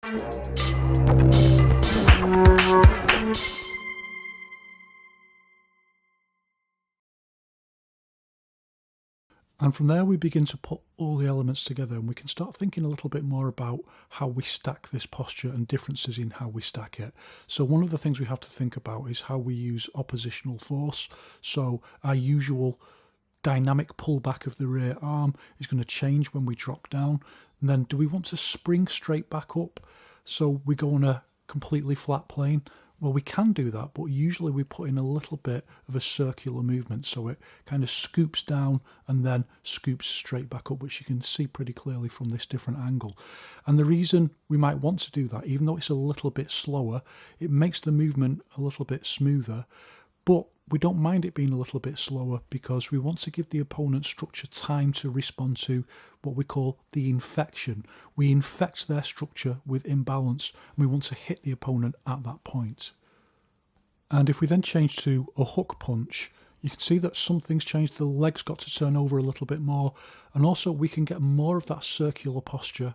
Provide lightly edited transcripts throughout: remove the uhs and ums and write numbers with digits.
And from there we begin to put all the elements together, and we can start thinking a little bit more about how we stack this posture and differences in how we stack it. So one of the things we have to think about is how we use oppositional force. So our usual dynamic pullback of the rear arm is going to change when we drop down. And then do we want to spring straight back up so we go on a completely flat plane? Well, we can do that, but usually we put in a little bit of a circular movement, so it kind of scoops down and then scoops straight back up, which you can see pretty clearly from this different angle. And the reason we might want to do that, even though it's a little bit slower, it makes the movement a little bit smoother, but we don't mind it being a little bit slower because we want to give the opponent's structure time to respond to what we call the infection. We infect their structure with imbalance, and we want to hit the opponent at that point. And if we then change to a hook punch, you can see that something's changed. The legs got to turn over a little bit more, and also we can get more of that circular posture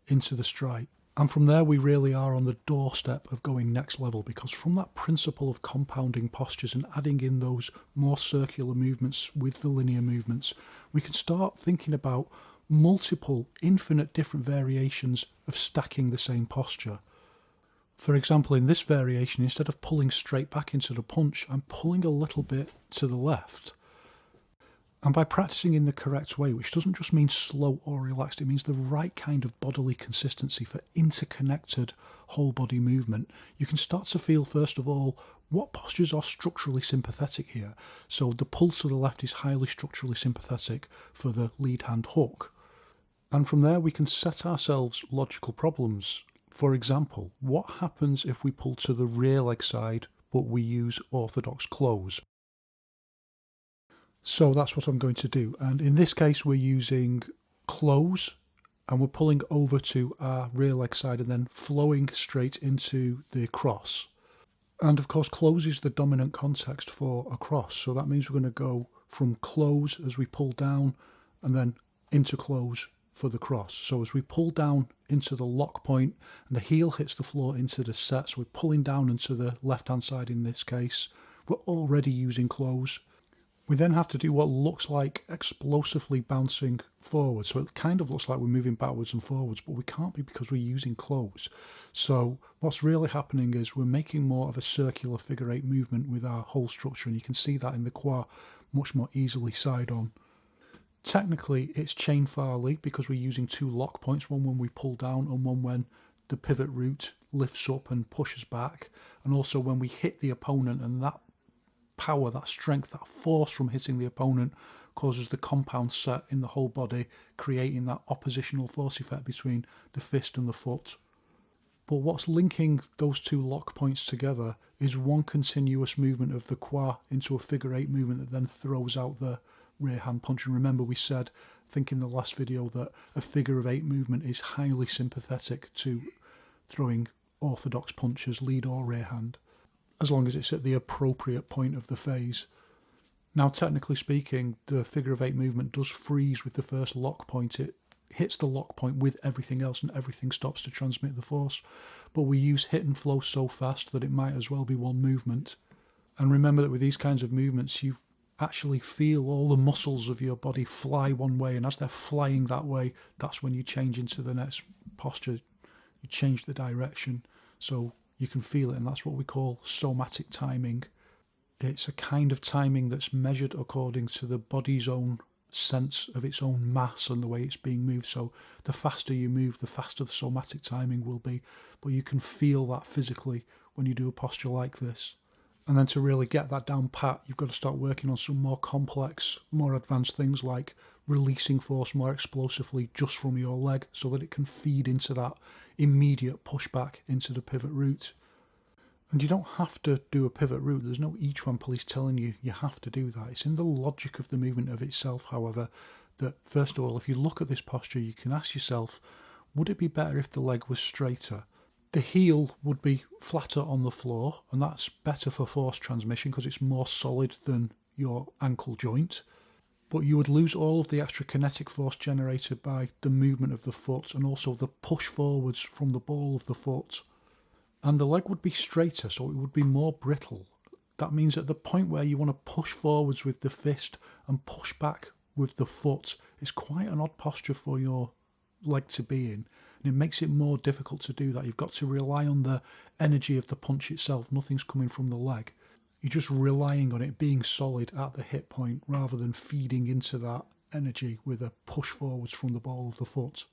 into the strike. And from there we really are on the doorstep of going next level, because from that principle of compounding postures and adding in those more circular movements with the linear movements, we can start thinking about multiple, infinite different variations of stacking the same posture. For example, in this variation, instead of pulling straight back into the punch, I'm pulling a little bit to the left. And by practicing in the correct way, which doesn't just mean slow or relaxed, it means the right kind of bodily consistency for interconnected whole body movement, you can start to feel, first of all, what postures are structurally sympathetic here. So the pull to the left is highly structurally sympathetic for the lead hand hook. And from there we can set ourselves logical problems. For example, what happens if we pull to the rear leg side but we use orthodox close? So that's what I'm going to do, and in this case we're using close and we're pulling over to our rear leg side and then flowing straight into the cross. And of course close is the dominant context for a cross, so that means we're going to go from close as we pull down and then into close for the cross. So as we pull down into the lock point and the heel hits the floor into the set, so we're pulling down into the left hand side in this case, we're already using close. We then have to do what looks like explosively bouncing forward. So it kind of looks like we're moving backwards and forwards, but we can't be because we're using close. So what's really happening is we're making more of a circular figure eight movement with our whole structure, and you can see that in the qua much more easily side on. Technically it's chain Farley because we're using two lock points, one when we pull down and one when the pivot root lifts up and pushes back, and also when we hit the opponent, and that power, that strength, that force from hitting the opponent causes the compound set in the whole body, creating that oppositional force effect between the fist and the foot. But what's linking those two lock points together is one continuous movement of the qua into a figure eight movement that then throws out the rear hand punch. And remember, we said, I think in the last video, that a figure of eight movement is highly sympathetic to throwing orthodox punches, lead or rear hand, as long as it's at the appropriate point of the phase. Now, technically speaking, the figure of eight movement does freeze with the first lock point. It hits the lock point with everything else and everything stops to transmit the force. But we use hit and flow so fast that it might as well be one movement. And remember that with these kinds of movements, you actually feel all the muscles of your body fly one way, and as they're flying that way, that's when you change into the next posture. You change the direction. So you can feel it, and that's what we call somatic timing. It's a kind of timing that's measured according to the body's own sense of its own mass and the way it's being moved. So the faster you move, the faster the somatic timing will be, but you can feel that physically when you do a posture like this. And then to really get that down pat, you've got to start working on some more complex, more advanced things like releasing force more explosively just from your leg so that it can feed into that immediate pushback into the pivot root. And you don't have to do a pivot root. There's no Yiquan police telling you you have to do that. It's in the logic of the movement of itself, however, that first of all, if you look at this posture, you can ask yourself, would it be better if the leg was straighter? The heel would be flatter on the floor, and that's better for force transmission because it's more solid than your ankle joint. but you would lose all of the extra kinetic force generated by the movement of the foot and also the push forwards from the ball of the foot. And the leg would be straighter, so it would be more brittle. That means at the point where you want to push forwards with the fist and push back with the foot, it's quite an odd posture for your leg to be in. And it makes it more difficult to do that. You've got to rely on the energy of the punch itself. Nothing's coming from the leg. You're just relying on it being solid at the hit point rather than feeding into that energy with a push forwards from the ball of the foot.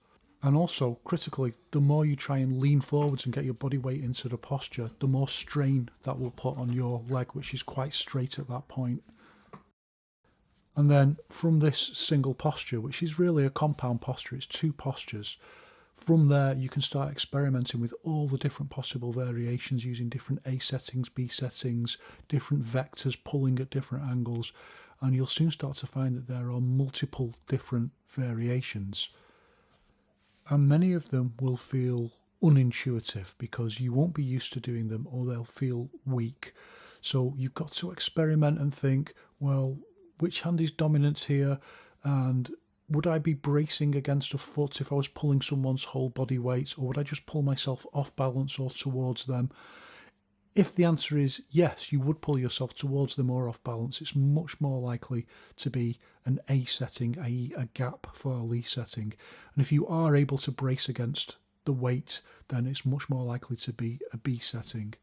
And also, critically, the more you try and lean forwards and get your body weight into the posture, the more strain that will put on your leg, which is quite straight at that point. And then from this single posture, which is really a compound posture, it's two postures, from there you can start experimenting with all the different possible variations using different A settings, B settings, different vectors pulling at different angles, and you'll soon start to find that there are multiple different variations. And many of them will feel unintuitive because you won't be used to doing them, or they'll feel weak. So you've got to experiment and think, well, which hand is dominant here, and would I be bracing against a foot if I was pulling someone's whole body weight, or would I just pull myself off balance or towards them? If the answer is yes, you would pull yourself towards them or off balance, it's much more likely to be an A setting, i.e. a gap Farley setting. And if you are able to brace against the weight, then it's much more likely to be a B setting.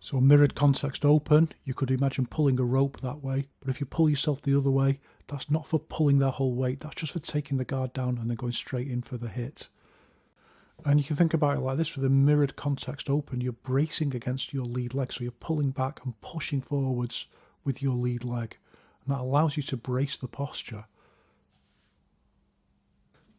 So mirrored context open, you could imagine pulling a rope that way, but if you pull yourself the other way, that's not for pulling their whole weight, that's just for taking the guard down and then going straight in for the hit. And you can think about it like this: for the mirrored context open, you're bracing against your lead leg, so you're pulling back and pushing forwards with your lead leg, and that allows you to brace the posture.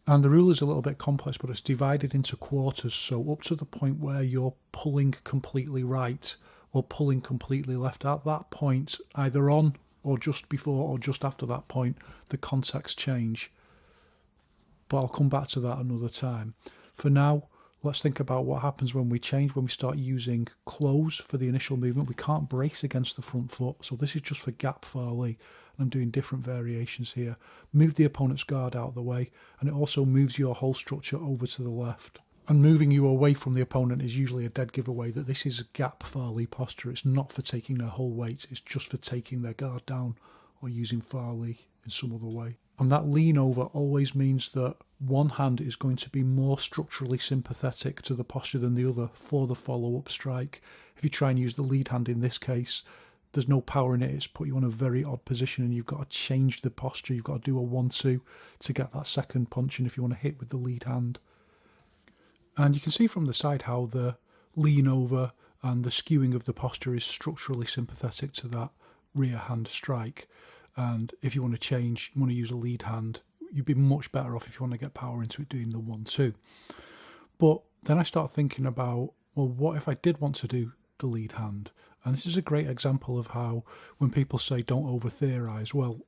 And the rule is a little bit complex, but it's divided into quarters, so up to the point where you're pulling completely right or pulling completely left, at that point, either on or just before or just after that point, the contexts change. But I'll come back to that another time. For now, let's think about what happens when we change, when we start using close for the initial movement. We can't brace against the front foot, so this is just for gap Farley. I'm doing different variations here. Move the opponent's guard out of the way, and it also moves your whole structure over to the left. And moving you away from the opponent is usually a dead giveaway that this is a gap Farley posture. It's not for taking their whole weight, it's just for taking their guard down or using Farley in some other way. And that lean over always means that one hand is going to be more structurally sympathetic to the posture than the other for the follow-up strike. If you try and use the lead hand in this case, there's no power in it, it's put you in a very odd position and you've got to change the posture. You've got to do a 1-2 to get that second punch in if you want to hit with the lead hand. And you can see from the side how the lean over and the skewing of the posture is structurally sympathetic to that rear hand strike. And if you want to change, you want to use a lead hand, you'd be much better off if you want to get power into it doing the 1-2. But then I start thinking about, well, what if I did want to do the lead hand? And this is a great example of how when people say don't over theorise, well,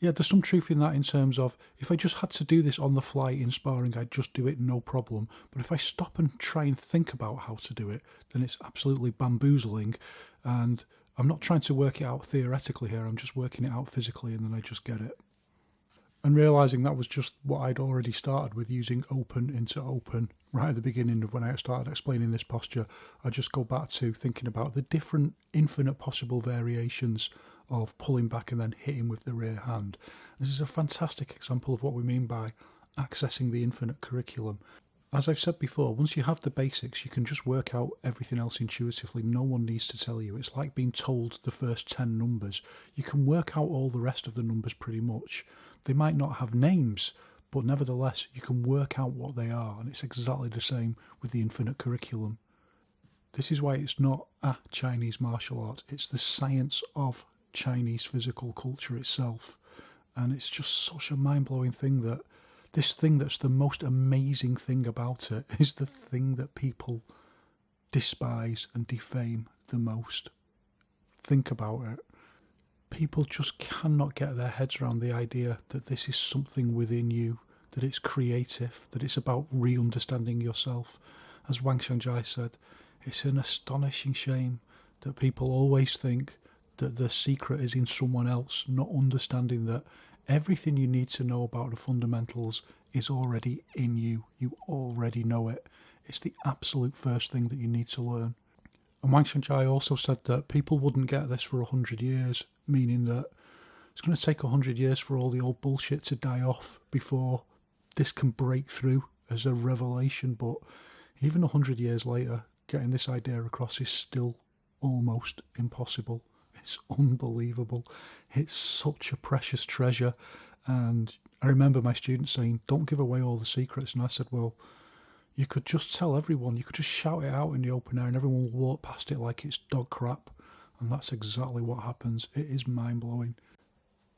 yeah, there's some truth in that in terms of if I just had to do this on the fly in sparring, I'd just do it, no problem. But if I stop and try and think about how to do it, then it's absolutely bamboozling. And I'm not trying to work it out theoretically here, I'm just working it out physically and then I just get it. And realising that was just what I'd already started with, using open into open right at the beginning of when I started explaining this posture, I just go back to thinking about the different infinite possible variations of pulling back and then hitting with the rear hand. This is a fantastic example of what we mean by accessing the infinite curriculum. As I've said before, once you have the basics, you can just work out everything else intuitively. No one needs to tell you. It's like being told the first 10 numbers. You can work out all the rest of the numbers pretty much. They might not have names, but nevertheless, you can work out what they are, and it's exactly the same with the infinite curriculum. This is why it's not a Chinese martial art, it's the science of Chinese physical culture itself. And it's just such a mind-blowing thing that this thing that's the most amazing thing about it is the thing that people despise and defame the most. Think about it. People just cannot get their heads around the idea that this is something within you, that it's creative, that it's about re-understanding yourself. As Wang Shangjai said, it's an astonishing shame that people always think that the secret is in someone else, not understanding that everything you need to know about the fundamentals is already in you. You already know it. It's the absolute first thing that you need to learn. And Wang Xiangjai also said that people wouldn't get this for 100 years, meaning that it's going to take 100 years for all the old bullshit to die off before this can break through as a revelation. But even 100 years later, getting this idea across is still almost impossible. It's unbelievable. It's such a precious treasure. And I remember my students saying, don't give away all the secrets. And I said, well, you could just tell everyone, you could just shout it out in the open air and everyone will walk past it like it's dog crap. And that's exactly what happens. It is mind-blowing.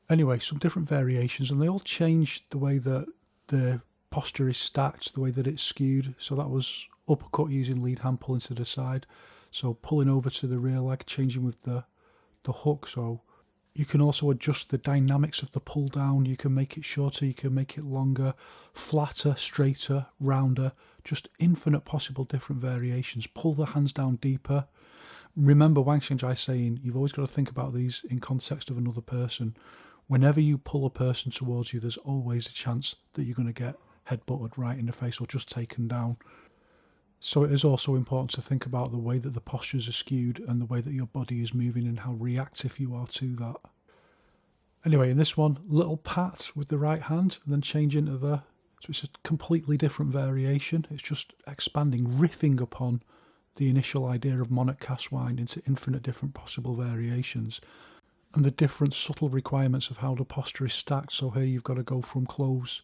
Anyway, some different variations, and they all change the way that the posture is stacked, the way that it's skewed. So that was uppercut using lead hand pulling to the side. So pulling over to the rear leg, changing with the hook. So you can also adjust the dynamics of the pull down. You can make it shorter, you can make it longer, flatter, straighter, rounder, just infinite possible different variations. Pull the hands down deeper. Remember Wang Xiangjai saying, you've always got to think about these in context of another person. Whenever you pull a person towards you, there's always a chance that you're going to get headbutted right in the face or just taken down. So it is also important to think about the way that the postures are skewed and the way that your body is moving and how reactive you are to that. Anyway, in this one, little pat with the right hand and then change into the... So it's a completely different variation. It's just expanding, riffing upon the initial idea of Monarch cast wine into infinite different possible variations. And the different subtle requirements of how the posture is stacked. So here you've got to go from close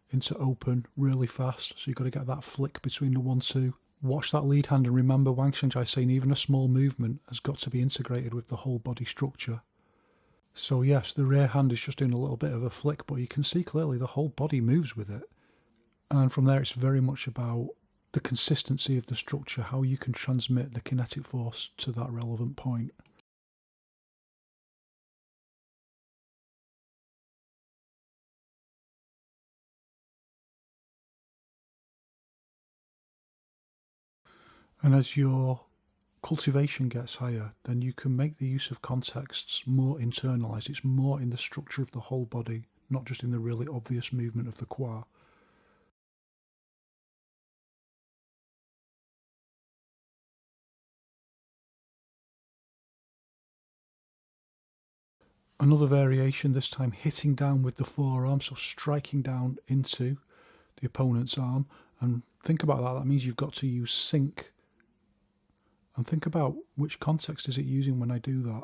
into open really fast. So you've got to get that flick between the 1-2. Watch that lead hand and remember Wang Xiangjai saying even a small movement has got to be integrated with the whole body structure. So yes, the rear hand is just doing a little bit of a flick, but you can see clearly the whole body moves with it. And from there it's very much about the consistency of the structure, how you can transmit the kinetic force to that relevant point. And as your cultivation gets higher, then you can make the use of contexts more internalized. It's more in the structure of the whole body, not just in the really obvious movement of the qua. Another variation, this time hitting down with the forearm, so striking down into the opponent's arm. And think about that, that means you've got to use sync. And think about which context is it using when I do that.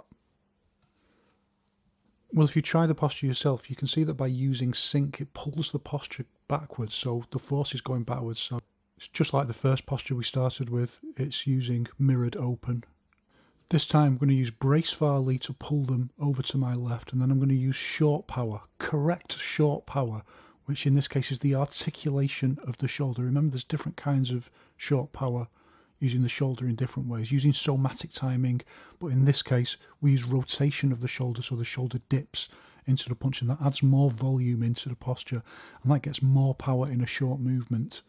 Well, if you try the posture yourself, you can see that by using sync, it pulls the posture backwards, so the force is going backwards. So it's just like the first posture we started with, it's using mirrored open. This time I'm going to use brace farley to pull them over to my left, and then I'm going to use short power, correct short power, which in this case is the articulation of the shoulder. Remember, there's different kinds of short power, using the shoulder in different ways, using somatic timing, but in this case we use rotation of the shoulder, so the shoulder dips into the punch, and that adds more volume into the posture, and that gets more power in a short movement.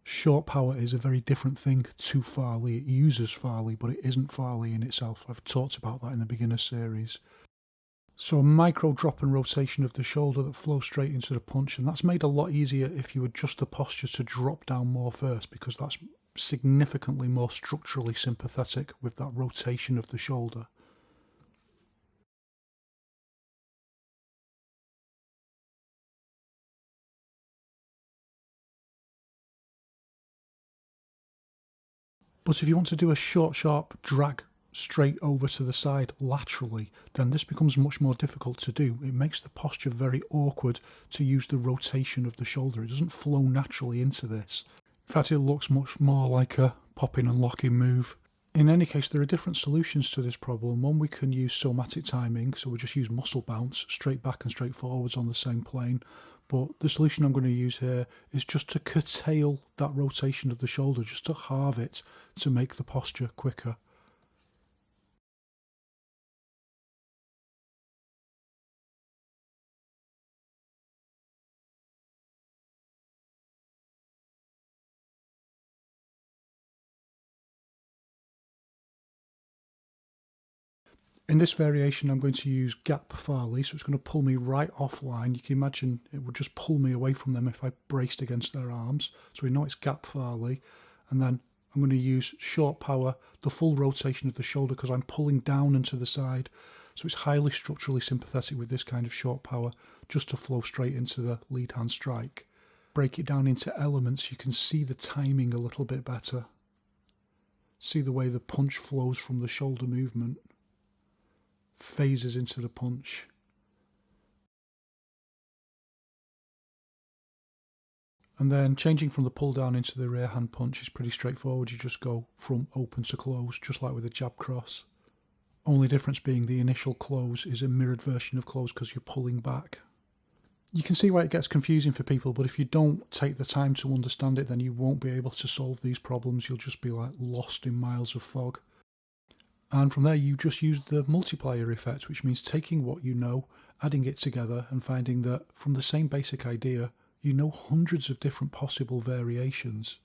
Short power is a very different thing to farley. It uses farley, but it isn't farley in itself. I've talked about that in the beginner series. So a micro drop and rotation of the shoulder that flows straight into the punch, and that's made a lot easier if you adjust the posture to drop down more first, because that's significantly more structurally sympathetic with that rotation of the shoulder. But if you want to do a short, sharp drag straight over to the side laterally, then this becomes much more difficult to do. It makes the posture very awkward to use the rotation of the shoulder. It doesn't flow naturally into this. In fact, it looks much more like a popping and locking move. In any case, there are different solutions to this problem. One, we can use somatic timing, so we just use muscle bounce, straight back and straight forwards on the same plane. But the solution I'm going to use here is just to curtail that rotation of the shoulder, just to halve it to make the posture quicker. In this variation, I'm going to use gap Farley, so it's going to pull me right offline. You can imagine it would just pull me away from them if I braced against their arms. So we know it's gap Farley. And then I'm going to use short power, the full rotation of the shoulder, because I'm pulling down and to the side. So it's highly structurally sympathetic with this kind of short power, just to flow straight into the lead hand strike. Break it down into elements, you can see the timing a little bit better. See the way the punch flows from the shoulder movement. Phases into the punch. And then changing from the pull down into the rear hand punch is pretty straightforward. You just go from open to close, just like with a jab cross. Only difference being the initial close is a mirrored version of close because you're pulling back. You can see why it gets confusing for people, but if you don't take the time to understand it, then you won't be able to solve these problems. You'll just be like lost in miles of fog. And from there you just use the multiplier effect, which means taking what you know, adding it together and finding that from the same basic idea, you know hundreds of different possible variations.